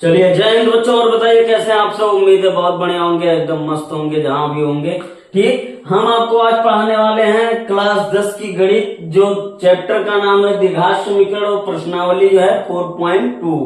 चलिए जय हिंद बच्चों। और बताइए कैसे हैं आप सब। उम्मीद है बहुत बढ़िया होंगे, एकदम मस्त होंगे जहां भी होंगे। ठीक, हम आपको आज पढ़ाने वाले हैं क्लास 10 की गणित, जो चैप्टर का नाम है द्विघात समीकरण और प्रश्नावली जो है 4.2।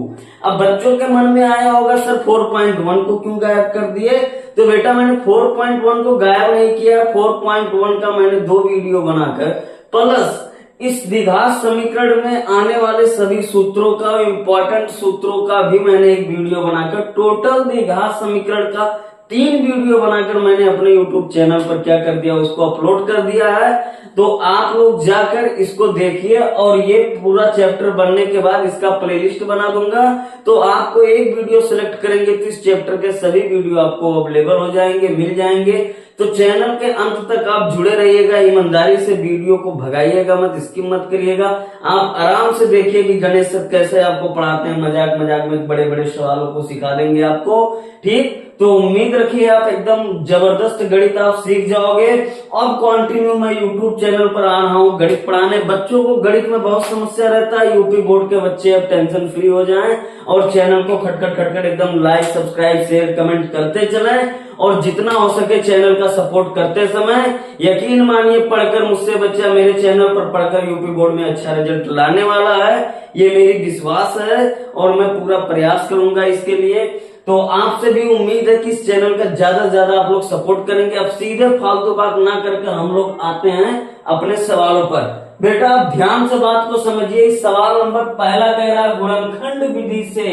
अब बच्चों के मन में आया होगा सर 4.1 को क्यों गायब कर दिए। तो बेटा मैंने 4.1 को गायब नहीं किया। 4.1 का मैंने 2 वीडियो बनाकर प्लस इस द्विघात समीकरण में आने वाले सभी सूत्रों का, इंपॉर्टेंट सूत्रों का भी मैंने एक वीडियो बनाकर, टोटल द्विघात समीकरण का 3 वीडियो बनाकर मैंने अपने YouTube चैनल पर क्या कर दिया, उसको अपलोड कर दिया है। तो आप लोग जाकर इसको देखिए और ये पूरा चैप्टर बनने के बाद इसका प्लेलिस्ट बना दूंगा। तो आपको एक वीडियो सिलेक्ट करेंगे तो इस चैप्टर के सभी वीडियो आपको अवेलेबल हो जाएंगे, मिल जाएंगे। तो चैनल के अंत तक आप जुड़े रहिएगा, ईमानदारी से वीडियो को भगाइएगा मत, स्किप मत करिएगा। आप आराम से देखिए कि गणेश सर कैसे आपको पढ़ाते हैं, मजाक मजाक में बड़े बड़े सवालों को सिखा देंगे आपको। ठीक, तो उम्मीद रखिए आप एकदम जबरदस्त गणित आप सीख जाओगे। अब कंटिन्यू मैं यूट्यूब चैनल पर आ रहा हूँ गणित पढ़ाने। बच्चों को गणित में बहुत समस्या रहता है, यूपी बोर्ड के बच्चे अब टेंशन फ्री हो जाएं और चैनल को खटखट एकदम लाइक सब्सक्राइब शेयर कमेंट करते चलें और जितना हो सके चैनल का सपोर्ट करते समय यकीन मानिए पढ़कर मुझसे बच्चा मेरे चैनल पर पढ़कर यूपी बोर्ड में अच्छा रिजल्ट लाने वाला है, ये मेरी विश्वास है और मैं पूरा प्रयास करूंगा इसके लिए। तो आपसे भी उम्मीद है कि इस चैनल का ज्यादा से ज्यादा आप लोग सपोर्ट करेंगे। अब सीधे फालतू बात ना करके हम लोग आते हैं अपने सवालों पर। बेटा आप ध्यान से बात को समझिए। इस सवाल नंबर पहला कह रहा है गुणनखंड विधि से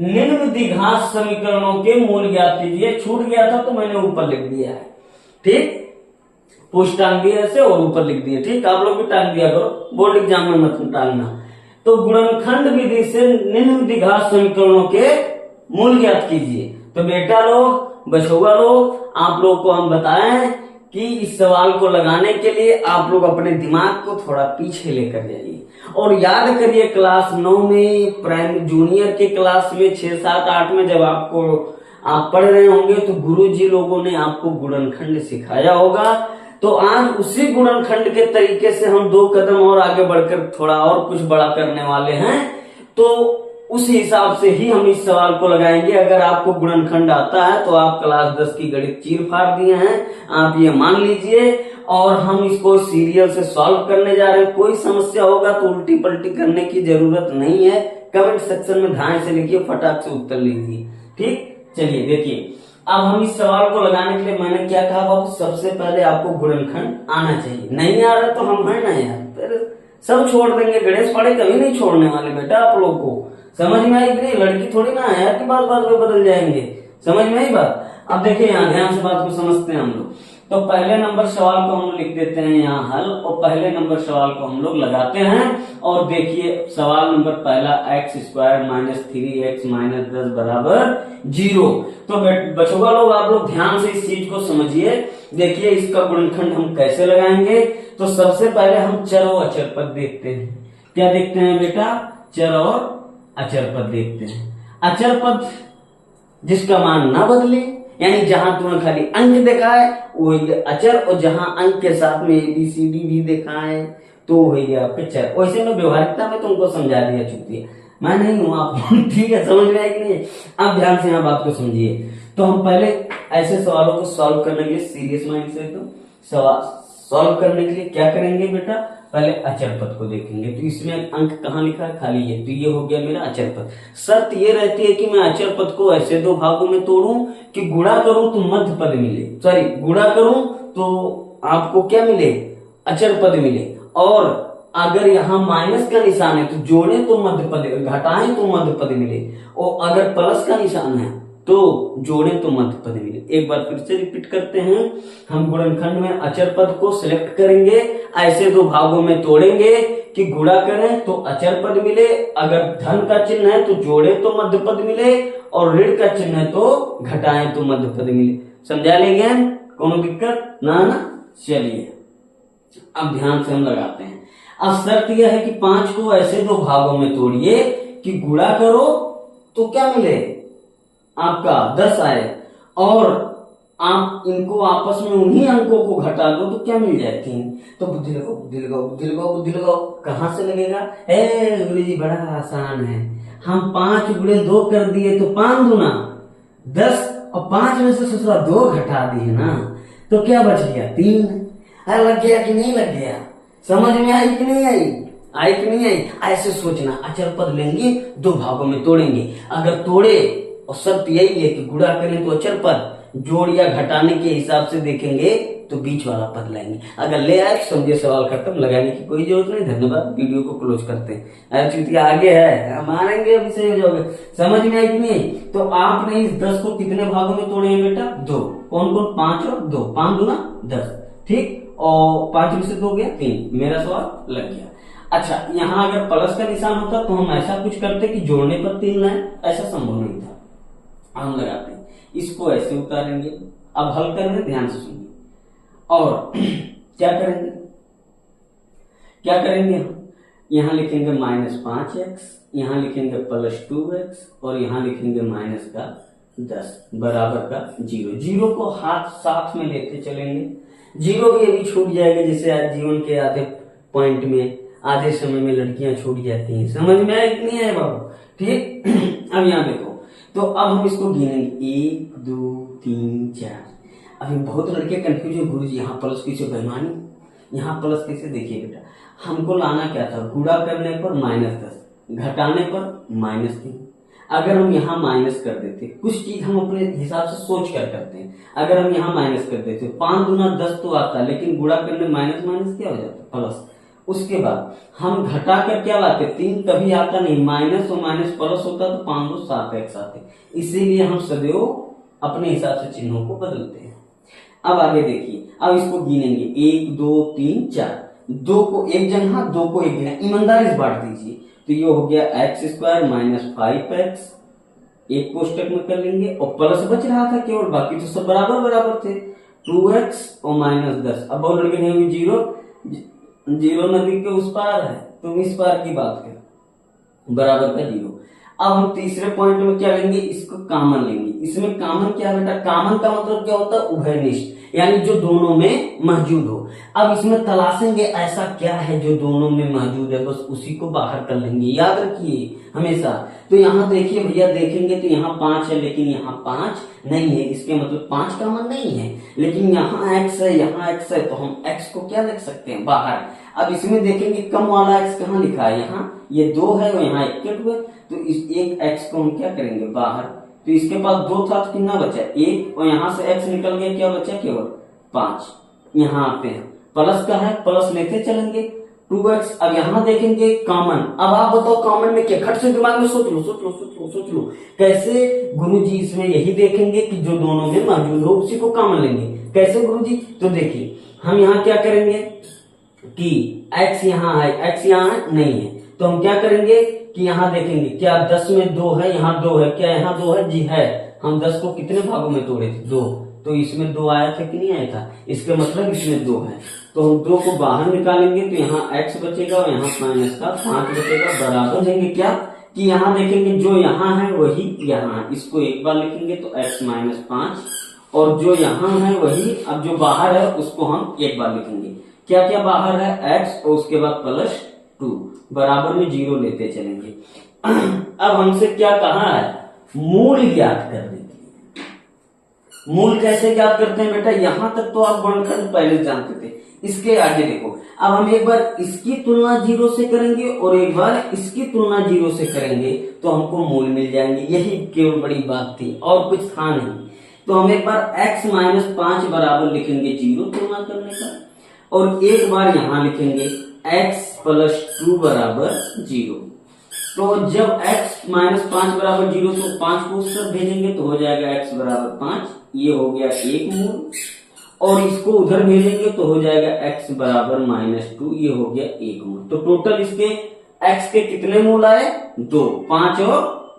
निम्न द्विघात समीकरणों के मूल ज्ञात कीजिए। छूट गया था तो मैंने ऊपर लिख दिया है। ठीक, पुश टांग दिया ऐसे और ऊपर लिख दिया। ठीक, आप लोग भी टांग दिया करो, बोर्ड एग्जाम में मत टांगना। तो गुणनखंड विधि से निम्न द्विघात समीकरणों के मूल ज्ञात कीजिए। तो बेटा लोग, बछुआ लोग, आप लोग को हम बताएं कि इस सवाल को लगाने के लिए आप लोग अपने दिमाग को थोड़ा पीछे लेकर जाइए और याद करिए क्लास 9 में, प्राइमरी जूनियर के क्लास में 6, 7, 8 में जब आप पढ़ रहे होंगे तो गुरुजी लोगों ने आपको गुणनखंड सिखाया होगा। तो आज उसी गुणनखंड के तरीके से हम 2 कदम और आगे बढ़कर थोड़ा और कुछ बड़ा करने वाले हैं। तो उस हिसाब से ही हम इस सवाल को लगाएंगे। अगर आपको गुणनखंड आता है तो आप क्लास 10 की गणित चीर फाड़ दिए हैं, आप ये मान लीजिए। और हम इसको सीरियल से सॉल्व करने जा रहे हैं। कोई समस्या होगा तो उल्टी पलटी करने की जरूरत नहीं है, कमेंट सेक्शन में ध्यान से लिखिए, फटाक से उत्तर लीजिए। ठीक, चलिए देखिए अब हम इस सवाल को लगाने के लिए मैंने क्या कहा बाबू, सबसे पहले आपको गुणनखंड आना चाहिए। नहीं आ रहा तो हम है ना यार, फिर सब छोड़ देंगे। गणेश पढ़े कभी नहीं छोड़ने वाले बेटा आप लोग को। समझ में आई कि नहीं? लड़की थोड़ी ना है कि बात बात में बदल जाएंगे। समझ में आई बात? अब देखिए यहाँ ध्यान से बात को समझते हैं हम लोग। तो पहले नंबर सवाल को हम लिख देते हैं यहाँ हल और पहले नंबर सवाल को हम लोग लगाते हैं। और देखिए सवाल नंबर पहला x² - 3x - 10 बराबर 0। तो बच्चों लोग आप लोग ध्यान से इस चीज को समझिए। देखिए इसका गुणनखंड हम कैसे लगाएंगे। तो सबसे पहले हम चर और अचर पद देखते हैं। क्या देखते हैं बेटा? चर और अचर पद देखते हैं। अचर पद जिसका मान ना बदले, यानी जहां तुमने खाली अंक देखा है वो अचर, और जहां अंक के साथ में ABCD भी देखा है तो हो गया आपके चर। वैसे में व्यवहारिकता में तुमको समझा दिया चुकी है, मैं नहीं हूं आप। ठीक है, समझ में आया कि नहीं? आप ध्यान से यहाँ बात को समझिए। तो हम पहले ऐसे सवालों को सॉल्व करने के लिए सीरियस माइंड से एकदम सवाल सॉल्व करने के लिए क्या करेंगे बेटा, पहले अचर पद को देखेंगे। तो इसमें अंक कहाँ लिखा है? खाली है। तो ये हो गया मेरा अचर पद। शर्त ये रहती है कि मैं अचर पद को ऐसे 2 भागों में तोड़ूं कि गुणा करूं तो मध्य पद मिले, सॉरी गुणा करूं तो आपको क्या मिले? अचर पद मिले। और अगर यहाँ माइनस का निशान है तो जोड़े तो मध्य पद, घटाएं तो मध्य पद मिले, और अगर प्लस का निशान है तो जोड़े तो मध्य पद मिले। एक बार फिर से रिपीट करते हैं। हम गुणनखंड में अचर पद को सिलेक्ट करेंगे, ऐसे 2 भागों में तोड़ेंगे कि गुणा करें तो अचर पद मिले, अगर धन का चिन्ह है तो जोड़े तो मध्य पद मिले, और ऋण का चिन्ह है तो घटाएं तो मध्य पद मिले। समझा लेंगे? कोनो दिक्कत ना? चलिए अब ध्यान से हम लगाते हैं। अब शर्त यह है कि 5 को ऐसे 2 भागों में तोड़िए कि गुणा करो तो क्या मिले? आपका 10 आए, और आप इनको आपस में उन्हीं अंकों को घटा दो तो क्या मिल जाए? 3। तो बुद्धि लगाओ, बुद्धि लगाओ, बुद्धि लगाओ, बुद्धि लगाओ। कहां से लगेगा? गुरु जी बड़ा आसान है। हम 5 गुणे 2 कर दिए तो 5 दूना 10 और 5 में से ससुरा 2 घटा दिए ना तो क्या बच गया 3। लग गया कि नहीं लग गया? समझ में आई कि नहीं आई? आई कि नहीं आई? ऐसे सोचना, अचर पद लेंगे 2 भागों में तोड़ेंगे, अगर तोड़े और शर्त यही है कि गुणा करें तो अचर पद, जोड़ या घटाने के हिसाब से देखेंगे तो बीच वाला पद लाएंगे। अगर ले आए तो समझे सवाल खत्म, लगाने की कोई जरूरत नहीं। धन्यवाद, वीडियो को क्लोज करते हैं। चूंकि आगे है मारेंगे, अभी सही हो जाओगे। समझ में आई कि नहीं? तो आपने इस 10 को कितने भागों में तोड़े हैं बेटा? 2। कौन कौन? 5 और 2, 5 दूना 10, ठीक। और 5 में से 2 गया 3, मेरा सवाल लग गया। अच्छा, यहाँ अगर प्लस का निशान होता तो हम ऐसा कुछ करते कि जोड़ने पर 3 लाए, ऐसा संभव नहीं था। हम लगाते हैं, इसको ऐसे उतारेंगे। अब हल करेंगे, ध्यान से सुनिए। और क्या करेंगे, क्या करेंगे हम? यहां लिखेंगे -5x, यहां लिखेंगे +2x और यहां लिखेंगे माइनस का 10 बराबर का 0। 0 को हाथ साथ में लेते चलेंगे। 0 भी अभी छूट जाएगा, जैसे आज जीवन के आधे पॉइंट में, आधे समय में लड़कियां छूट जाती हैं। समझ में आया कि नहीं है बाबू? ठीक। अब यहाँ देखो, तो अब हम इसको गिनेंगे 1 2 3 4। अभी बहुत लड़के कंफ्यूज है, गुरुजी यहाँ प्लस कैसे? बेईमानी, यहाँ प्लस कैसे? देखिए बेटा, हमको लाना क्या था? गुणा करने पर -10, घटाने पर -3। अगर हम यहाँ माइनस कर देते, कुछ चीज हम अपने हिसाब से सोच कर करते हैं। अगर हम यहाँ माइनस कर देते, 5 दूना 10 तो आता है, लेकिन गुणा करने माइनस माइनस क्या हो जाता? प्लस। उसके बाद हम घटा कर क्या लाते? 3 कभी आता नहीं, माइनस और माइनस प्लस होता तो 5 2 7x आते। इसीलिए हम सदैव अपने हिसाब से चिन्हों को बदलते हैं। अब आगे देखिए, अब इसको गिनेंगे 1 2 3 4। 2 को एक जगह, 2 को एक जगह, ईमानदारी से बांट दीजिए। तो ये हो गया x² - 5x, एक कोष्टक में कर लेंगे और प्लस बच रहा था केवल, बाकी तो सब बराबर बराबर थे। 2x और -10। अब बहुत लड़के नहीं, 0 नदी के उस पार है, तुम इस पार की बात कर, बराबर का 0। अब हम तीसरे पॉइंट में क्या लेंगे? इसको कॉमन लेंगे। इसमें कॉमन क्या बेटा? कॉमन का मतलब क्या होता है? उभयनिष्ठ, यानी जो दोनों में मौजूद हो। अब इसमें तलाशेंगे ऐसा क्या है जो दोनों में मौजूद है, बस उसी को बाहर कर लेंगे, याद रखिए हमेशा। तो यहाँ देखिए भैया, देखेंगे तो यहाँ 5 है, लेकिन यहाँ 5 नहीं है, इसके मतलब 5 कॉमन नहीं है। लेकिन यहाँ x है, यहाँ x है, तो हम x को क्या लिख सकते हैं? बाहर। अब इसमें देखेंगे कम वाला x कहाँ लिखा है? यहाँ ये 2 है और यहाँ 1 हुए, तो इस एक x को हम क्या करेंगे? बाहर। तो इसके पास 2 था तो कितना बचा? 1, और यहाँ से x निकल गया, क्या बचा? केवल 5। यहाँ आते हैं, प्लस का है, प्लस लेते चलेंगे 2x। अब यहाँ देखेंगे कॉमन। अब आप बताओ कॉमन में क्या? खट से दिमाग में सोच लो, सोच लो, सोच लो, सोच लो। कैसे गुरुजी? इसमें यही देखेंगे कि जो दोनों में मौजूद हो उसी को कॉमन लेंगे। कैसे गुरुजी? तो देखिए, हम यहाँ क्या करेंगे कि x यहाँ है, x यहाँ नहीं है, तो हम क्या करेंगे कि यहाँ देखेंगे क्या 10 में 2 है, यहाँ 2 है, क्या यहाँ 2 है? जी है। हम 10 को कितने भागों में तोड़े थे? 2। तो इसमें 2 आया था कि नहीं आया था? इसका मतलब इसमें 2 है, तो हम 2 को बाहर निकालेंगे तो यहाँ x बचेगा और यहाँ माइनस का 5 बचेगा, बराबर देंगे क्या कि यहाँ देखेंगे जो यहाँ है वही यहाँ, इसको एक बार लिखेंगे तो x - 5, और जो यहाँ है वही, अब जो बाहर है उसको हम एक बार लिखेंगे। क्या क्या बाहर है? x और उसके बाद +2, बराबर में 0 लेते चलेंगे। अब हमसे क्या कहा है? मूल ज्ञात करने के लिए। मूल कैसे ज्ञात करते हैं बेटा? यहां तक तो आप वर्णखंड पहले जानते थे, इसके आगे देखो। अब हम एक बार इसकी तुलना 0 से करेंगे और एक बार इसकी तुलना 0 से करेंगे तो हमको मूल मिल जाएंगे। यही केवल बड़ी बात थी और कुछ था नहीं। तो हम एक बार x - 5 बराबर लिखेंगे 0 तुलना करने का, और एक बार यहां लिखेंगे x + 2 बराबर 0। तो जब x - 5 बराबर 0 तो 5 को उस तरफ भेजेंगे तो हो जाएगा x बराबर 5, ये हो गया एक मूल, और इसको उधर भेजेंगे तो हो जाएगा x बराबर -2, ये हो गया एक मूल। तो टोटल इसके x के कितने मूल आए? 2, 5 और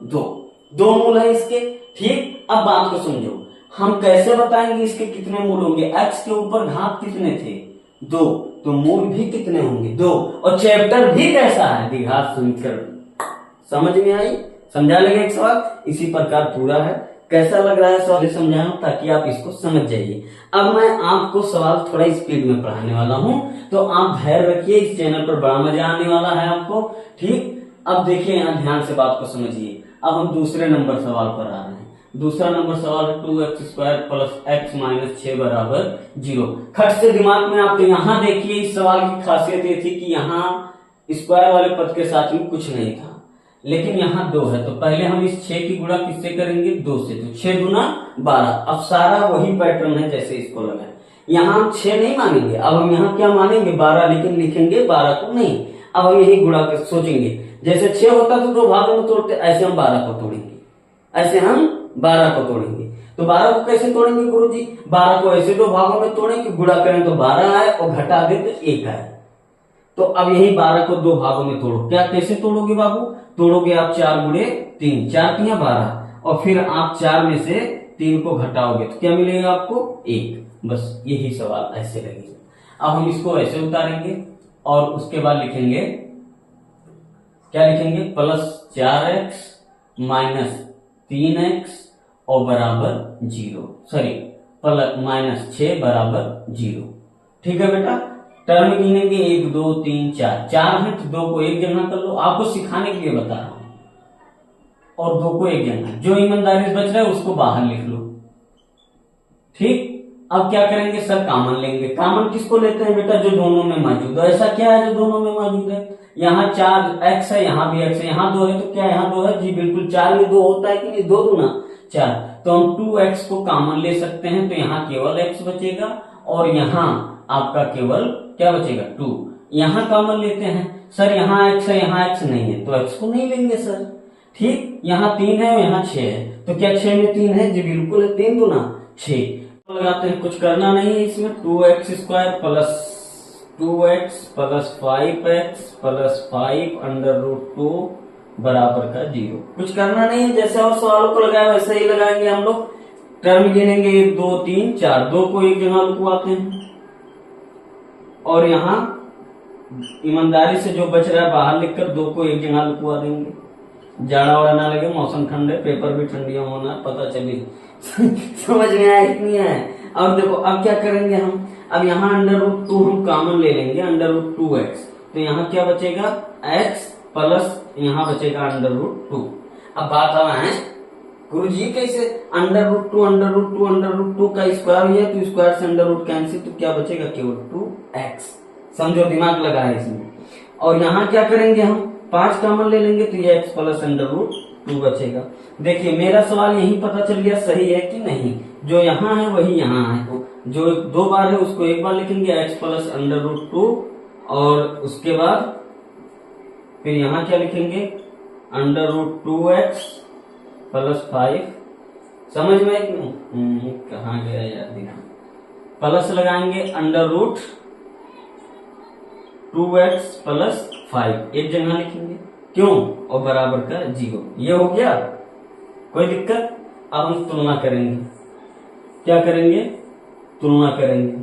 2 मूल है इसके। ठीक, अब बात को समझो, हम कैसे बताएंगे इसके कितने मूल होंगे? x के ऊपर घात कितने थे? 2, तो मूल भी कितने होंगे? 2। और चैप्टर भी कैसा है? द्विघात समीकरण। समझ में आई? समझा लेंगे एक सवाल इसी प्रकार पूरा है। कैसा लग रहा है सवाल समझाया हूं ताकि आप इसको समझ जाइए। अब मैं आपको सवाल थोड़ा स्पीड में पढ़ाने वाला हूं, तो आप धैर्य रखिए, इस चैनल पर बड़ा मजा आने वाला है आपको। ठीक, अब देखिए यहाँ ध्यान से बात को समझिए। अब हम दूसरे नंबर सवाल पर आ रहे हैं। दूसरा नंबर सवाल है 2x² प्लस x माइनस 6 बराबर 0। खट से दिमाग में आप यहाँ देखिए, इस सवाल की खासियत ये थी कि यहाँ स्क्वायर वाले पद के साथ में कुछ नहीं था, लेकिन यहाँ 2 है। तो पहले हम इस 6 की गुणा किससे करेंगे? 2 से। तो 6 दूना 12। अब सारा वही पैटर्न है जैसे इसको लगा। यहाँ हम 6 नहीं मानेंगे, अब हम यहाँ क्या मानेंगे? 12, लेकिन लिखेंगे 12 को नहीं। अब हम यही गुणा कर सोचेंगे, जैसे 6 होता तो 2 भागों में तोड़ते, ऐसे हम 12 को तोड़ेंगे, ऐसे हम 12 को तोड़ेंगे। तो 12 को कैसे तोड़ेंगे गुरुजी? 12 को ऐसे 2 भागों में तोड़ेंगे, गुणा करें तो 12 आए और घटा दे तो 1 आए। तो अब यही 12 को 2 भागों में तोड़ो। क्या कैसे तोड़ोगे बाबू? तोड़ोगे आप 4 गुणे 3, 4 तिया 12, और फिर आप 4 में से 3 को घटाओगे तो क्या मिलेगा आपको? 1। बस यही सवाल ऐसे लगेगा। अब हम इसको ऐसे उतारेंगे और उसके बाद लिखेंगे, क्या लिखेंगे? प्लस 4x माइनस 3x और बराबर 0, सॉरी प्लस माइनस 6 बराबर 0। ठीक है बेटा, टर्म गिनेंगे 1 2 3 4, 4 है तो 2 को एक जगह कर लो, आपको सिखाने के लिए बता रहा हूं, और 2 को एक जगह, जो ईमानदारी से बच रहा है उसको बाहर लिख लो। ठीक, अब क्या करेंगे सर? कॉमन लेंगे। कॉमन किसको लेते हैं बेटा? जो दोनों में मौजूद है। ऐसा क्या है जो दोनों में मौजूद है? यहाँ 4x है, यहाँ भी x है, यहाँ 2 है, तो क्या यहाँ 2 है? जी बिल्कुल, 4 में 2 होता है कि नहीं? 2 दूना 4। तो हम 2x को कॉमन ले सकते हैं, तो यहाँ केवल x बचेगा और यहाँ आपका केवल क्या बचेगा? 2। यहाँ कॉमन लेते हैं, सर यहाँ x है, यहाँ x नहीं है, तो x को नहीं लेंगे सर। ठीक, यहाँ 3 है और यहाँ 6 है, तो क्या 6 में 3 है? जी बिल्कुल है, 3 दूना 6। लगाते हैं, कुछ करना नहीं है इसमें। 2x² plus 2x plus 5x plus 5 under root 2 बराबर का 0। कुछ करना नहीं है, जैसे और सवालों को लगाया वैसे ही लगाएंगे हम लोग। टर्म गिनेंगे 1 2 3 4, 2 को एक जगह लिखवाते हैं और यहाँ ईमानदारी से जो बच रहा है बाहर लिखकर 2 को एक जगह लिखवा देंगे। जाड़ा वाड़ा ना लगे, मौसम ठंडे, पेपर भी ठंडिया होना, पता चली समझ में आया कि नहीं आया? और देखो अब क्या करेंगे हम? अब यहाँ अंडर रूट 2 हम कॉमन ले लेंगे, अंडर रूट 2x, तो यहाँ क्या बचेगा? x प्लस यहाँ बचेगा अंडर रूट 2। अब बात आ रहा है गुरुजी कैसे? Under root 2 under root 2 under root 2 का स्क्वायर हुआ तो स्क्वायर से अंडर रूट कैंसिल, तो क्या बचेगा? केवल 2x। समझो, दिमाग लगा है इसमें। और यहाँ क्या करेंगे हम? 5 कॉमन ले लेंगे तो ये x प्लस अंडर रूट 2 बचेगा। देखिए मेरा सवाल यही पता चल गया सही है कि नहीं। जो यहाँ है वही यहाँ है, तो जो 2 बार है उसको एक बार लिखेंगे, x प्लस अंडर रूट 2, और उसके बाद फिर यहाँ क्या लिखेंगे? Under root 2x plus 5। समझ में कहाँ गया यार दिमाग? प्लस लगाएंगे अंडर रूट 2x प्लस 5 एक जगह लिखेंगे, क्यों? और बराबर का 0। ये हो गया, कोई दिक्कत? अब हम तुलना करेंगे। क्या करेंगे? तुलना करेंगे।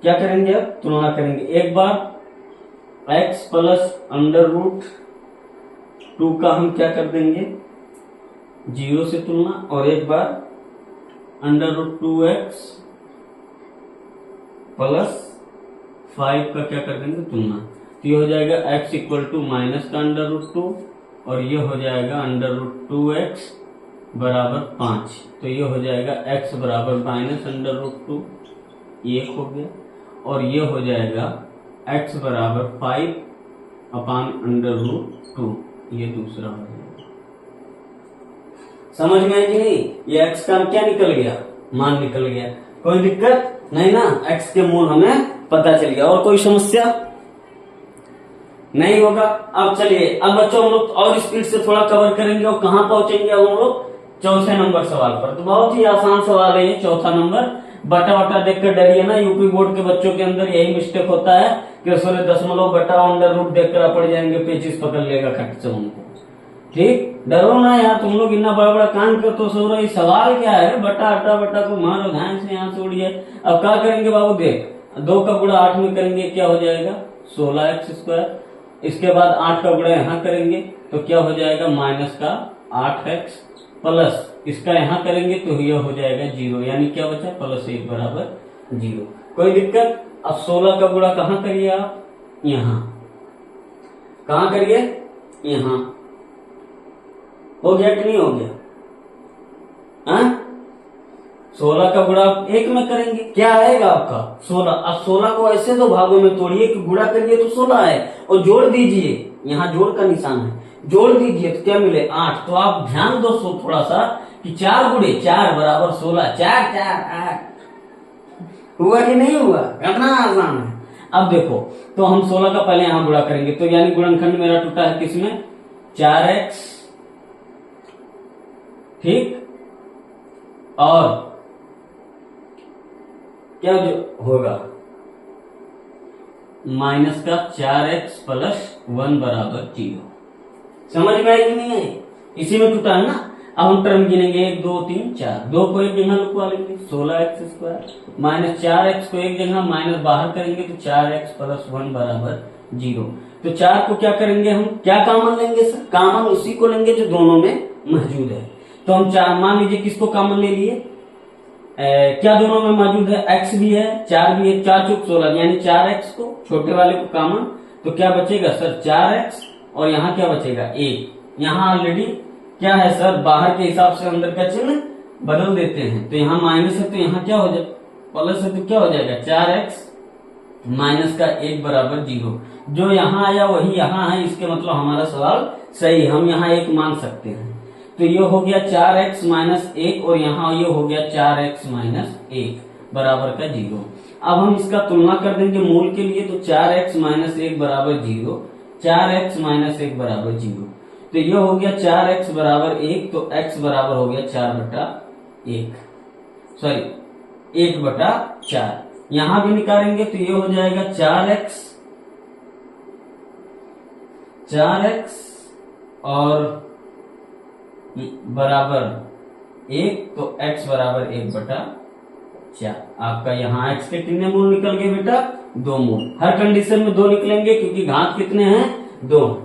क्या करेंगे? अब तुलना करेंगे। एक बार x प्लस अंडर रूट 2 का हम क्या कर देंगे? 0 से तुलना, और एक बार अंडर रूट 2x प्लस 5 का क्या कर देंगे? तुलना। तो ये हो जाएगा x इक्वल टू माइनस का अंडर रूट 2, और ये हो जाएगा अंडर रूट 2x बराबर 5। तो ये हो जाएगा x बराबर माइनस अंडर रूट 2, एक हो गया, और ये हो जाएगा x बराबर 5 अपान अंडर रूट 2, ये दूसरा हो जाएगा। समझ में आई कि नहीं? ये x का क्या निकल गया? मान निकल गया। कोई दिक्कत नहीं ना? x के मूल हमें पता चल गया। और कोई समस्या नहीं होगा? अब चलिए, अब बच्चों हम लोग और स्पीड से थोड़ा कवर करेंगे, और कहां पहुंचेंगे अब हम लोग? चौथे नंबर सवाल पर। तो बहुत ही आसान सवाल है ये, चौथा नंबर। बटा वटा देखकर डरिए ना, यूपी बोर्ड के बच्चों के अंदर यही मिस्टेक होता है कि 0.0 बटा अंडर रूट देखकर पड़ जाएंगे, पेचिस पकड़ लेगा खट से उनको। ठीक, डरो ना यार, तुम लोग इतना बड़ा बड़ा कांड कर तो सो रहे। सवाल क्या है? बटा अटा बटा को मारो, ध्यान से यहाँ से उड़िए। अब क्या करेंगे बाबू? देख, 2 का गुणा 8 में करेंगे, क्या हो जाएगा? 16x²। इसके बाद 8 का गुणा यहाँ करेंगे तो क्या हो जाएगा? माइनस का 8x, प्लस इसका यहाँ करेंगे तो यह हो जाएगा 0, यानी क्या बचा? प्लस 1 बराबर 0। कोई दिक्कत? अब 16 का गुणा कहाँ करिए आप? यहाँ। कहाँ करिए? यहाँ। हो गया कि नहीं हो गया? हाँ, 16 का गुणा 1 में करेंगे, क्या आएगा आपका? 16। अब 16 को ऐसे दो भागों में तोड़िए कि गुणा करिए तो 16 है, और जोड़ दीजिए, यहाँ जोड़ का निशान है, जोड़ दीजिए तो क्या मिले? 8। तो आप ध्यान दो थोड़ा सा कि 4 गुणे 4 बराबर 16, 4 4 8। हुआ कि नहीं हुआ? कितना आसान है। अब देखो, तो हम 16 का पहले यहां गुणा करेंगे, तो यानी गुणनखंड मेरा टूटा है किसमें? 4x, ठीक, और क्या जो होगा? माइनस का 4x प्लस 1 बराबर 0। समझ में आई कि नहीं है? इसी में टूटा है ना। अब हम टर्म गिनेंगे, 1 2 3 4, 2 को एक जगह लिखवा लेंगे, 16x² माइनस 4x को एक जगह माइनस बाहर करेंगे तो 4x प्लस 1 बराबर 0। तो 4 को क्या करेंगे हम? क्या कॉमन लेंगे सर? कॉमन उसी को लेंगे जो दोनों में मौजूद है। तो हम 4 मान लीजिए किसको कॉमन ले लिए? क्या दोनों में मौजूद है? x भी है, 4 भी है, 4 चौक 16, यानी 4x को छोटे वाले को कॉमन, तो क्या बचेगा सर? 4x, और यहाँ क्या बचेगा? 1। यहाँ ऑलरेडी क्या है सर? बाहर के हिसाब से अंदर का चिन्ह बदल देते हैं, तो यहाँ माइनस है तो यहाँ क्या हो जाए? प्लस है तो क्या हो जाएगा? 4x माइनस का 1 बराबर 0। जो यहाँ आया वही यहाँ है, इसके मतलब हमारा सवाल सही, हम यहाँ 1 मान सकते हैं। तो ये हो गया 4x माइनस 1, और यहाँ ये हो गया 4x माइनस 1 बराबर का 0। अब हम इसका तुलना कर देंगे मूल के लिए, तो 4x माइनस 1 बराबर 0, 4x माइनस 1 बराबर 0। तो ये हो गया 4x बराबर 1, तो x बराबर हो गया 4/1, सॉरी 1/4। यहां भी निकालेंगे तो ये हो जाएगा 4x और बराबर 1, तो x बराबर 1/4। आपका यहाँ x के कितने मूल निकल गए बेटा? 2 मूल। हर कंडीशन में 2 निकलेंगे क्योंकि घात कितने हैं? 2।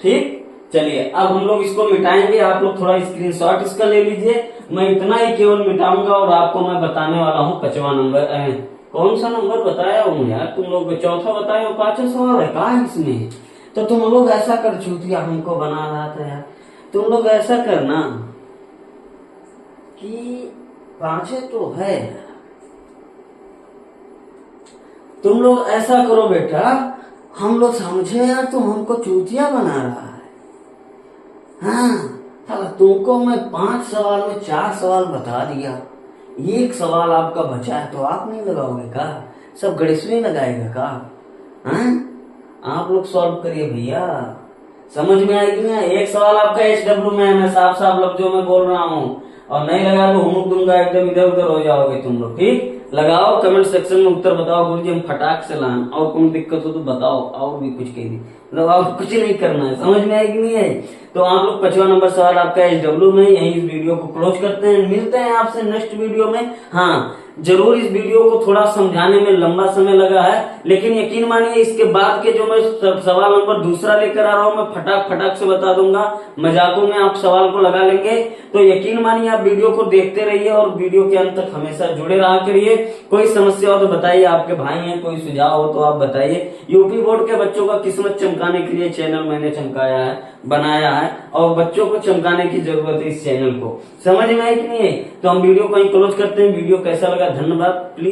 ठीक, चलिए अब हम लोग इसको मिटाएंगे। आप लोग थोड़ा स्क्रीनशॉट इसका ले लीजिए। मैं इतना ही केवल मिटाऊंगा और आपको मैं बताने वाला हूँ 5वां नंबर। कौन सा नंबर बताया हूँ यार? तुम लोग 4था बताए हो, 5वां सवाल है कहा इसमें? तो तुम लोग ऐसा कर, चूतिया हमको बना रहा था यार। तुम लोग ऐसा करना कि 5 तो है, तुम लोग ऐसा करो बेटा, हम लोग समझे यार, तुम हमको चूतिया बना रहा है। हाँ, तुमको मैं 5 सवाल में 4 सवाल बता दिया, 1 सवाल आपका बचा है, तो आप नहीं लगाओगे का? सब गणेश में लगाएगा का? हाँ, आप लोग सॉल्व करिए भैया। समझ में आएगी ना? 1 सवाल आपका HW में है, मैं साफ साफ लफ्जों में बोल रहा हूँ, और नहीं लगा तो हुमुक दूंगा, एकदम इधर उधर हो जाओगे तुम लोग। ठीक, लगाओ, कमेंट सेक्शन में उत्तर बताओ, गुरुजी हम फटाक से लाएं, और कोई दिक्कत हो तो बताओ, और भी कुछ कह दी, मतलब आप कुछ नहीं करना है। समझ में आएगी नहीं है? तो आप लोग 5वां नंबर सवाल आपका HW में। यही इस वीडियो को क्लोज करते हैं, मिलते हैं आपसे नेक्स्ट वीडियो में। हाँ, जरूर इस वीडियो को थोड़ा समझाने में लंबा समय लगा है, लेकिन यकीन मानिए इसके बाद के जो मैं सवाल नंबर दूसरा लेकर आ रहा हूँ, मैं फटाक से बता दूंगा, मजाकों में आप सवाल को लगा लेंगे। तो यकीन मानिए आप वीडियो को देखते रहिए और वीडियो के अंत तक हमेशा जुड़े रहा करिए। कोई समस्या हो तो बताइए, आपके भाई हैं, कोई सुझाव हो तो आप बताइए। यूपी बोर्ड के बच्चों का किस्मत चमकाने के लिए चैनल मैंने चमकाया है, बनाया है, और बच्चों को चमकाने की जरूरत है इस चैनल को। समझ में आई कि नहीं है? तो हम वीडियो को क्लोज करते हैं। वीडियो कैसा लगा धन्यवाद। प्लीज